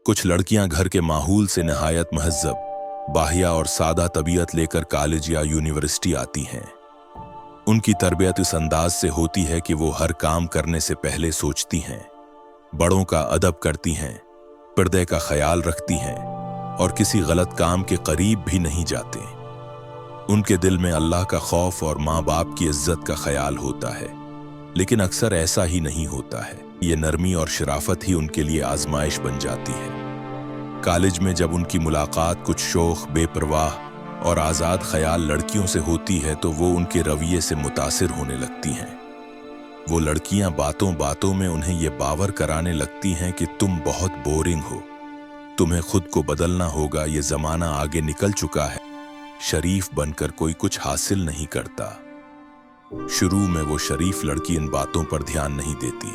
कुछ लड़कियां घर के माहौल से नहायत महज़ब, बाहिया और सादा तबीयत लेकर कॉलेज या यूनिवर्सिटी आती हैं। उनकी तरबियत इस अंदाज से होती है कि वो हर काम करने से पहले सोचती हैं, बड़ों का अदब करती हैं, पर्दे का ख्याल रखती हैं और किसी गलत काम के करीब भी नहीं जाते। उनके दिल में अल्लाह का खौफ और माँ बाप की इज्जत का ख्याल होता है, लेकिन अक्सर ऐसा ही नहीं होता है। ये नरमी और शराफत ही उनके लिए आजमाइश बन जाती है। कॉलेज में जब उनकी मुलाकात कुछ शौख, बेपरवाह और आज़ाद ख्याल लड़कियों से होती है तो वो उनके रवैये से मुतासिर होने लगती हैं। वो लड़कियां बातों बातों में उन्हें ये बावर कराने लगती हैं कि तुम बहुत बोरिंग हो, तुम्हें खुद को बदलना होगा, ये ज़माना आगे निकल चुका है, शरीफ बनकर कोई कुछ हासिल नहीं करता। शुरू में वो शरीफ लड़की इन बातों पर ध्यान नहीं देती,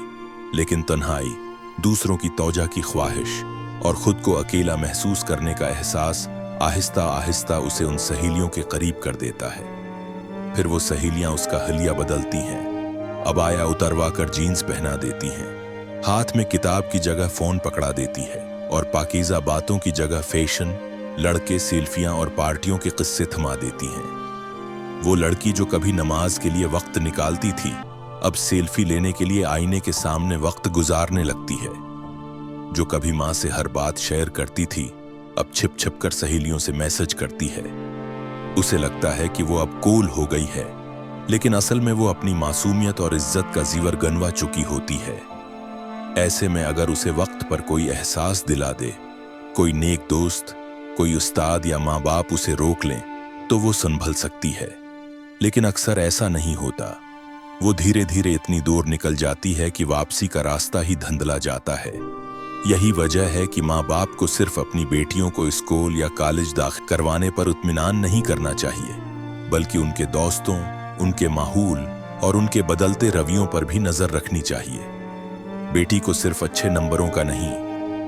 लेकिन तन्हाई, दूसरों की तौजा की ख्वाहिश और खुद को अकेला महसूस करने का एहसास आहिस्ता आहिस्ता उसे उन सहेलियों के करीब कर देता है। फिर वो सहेलियां उसका हलिया बदलती हैं, अबाया उतरवा कर जीन्स पहना देती हैं, हाथ में किताब की जगह फोन पकड़ा देती है और पाकीज़ा बातों की जगह फैशन, लड़के, सेल्फियां और पार्टियों के किस्से थमा देती हैं। वो लड़की जो कभी नमाज के लिए वक्त निकालती थी, अब सेल्फी लेने के लिए आईने के सामने वक्त गुजारने लगती है। जो कभी माँ से हर बात शेयर करती थी, अब छिप छिप कर सहेलियों से मैसेज करती है। उसे लगता है कि वो अब कूल हो गई है, लेकिन असल में वो अपनी मासूमियत और इज्जत का जीवर गंवा चुकी होती है। ऐसे में अगर उसे वक्त पर कोई एहसास दिला दे, कोई नेक दोस्त, कोई उस्ताद या माँ बाप उसे रोक लें, तो वो संभल सकती है। लेकिन अक्सर ऐसा नहीं होता। वो धीरे धीरे इतनी दूर निकल जाती है कि वापसी का रास्ता ही धुंधला जाता है। यही वजह है कि माँ बाप को सिर्फ अपनी बेटियों को स्कूल या कॉलेज दाखिल करवाने पर इत्मीनान नहीं करना चाहिए, बल्कि उनके दोस्तों, उनके माहौल और उनके बदलते रवैयों पर भी नजर रखनी चाहिए। बेटी को सिर्फ अच्छे नंबरों का नहीं,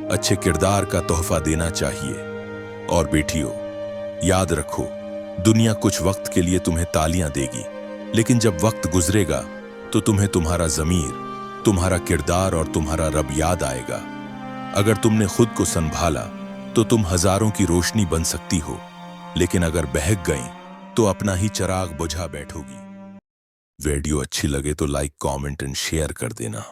अच्छे किरदार का तोहफा देना चाहिए। और बेटियों, याद रखो, दुनिया कुछ वक्त के लिए तुम्हें तालियां देगी, लेकिन जब वक्त गुजरेगा तो तुम्हें तुम्हारा ज़मीर, तुम्हारा किरदार और तुम्हारा रब याद आएगा। अगर तुमने खुद को संभाला तो तुम हजारों की रोशनी बन सकती हो, लेकिन अगर बहक गई तो अपना ही चिराग बुझा बैठोगी। वीडियो अच्छी लगे तो लाइक, कमेंट एंड शेयर कर देना।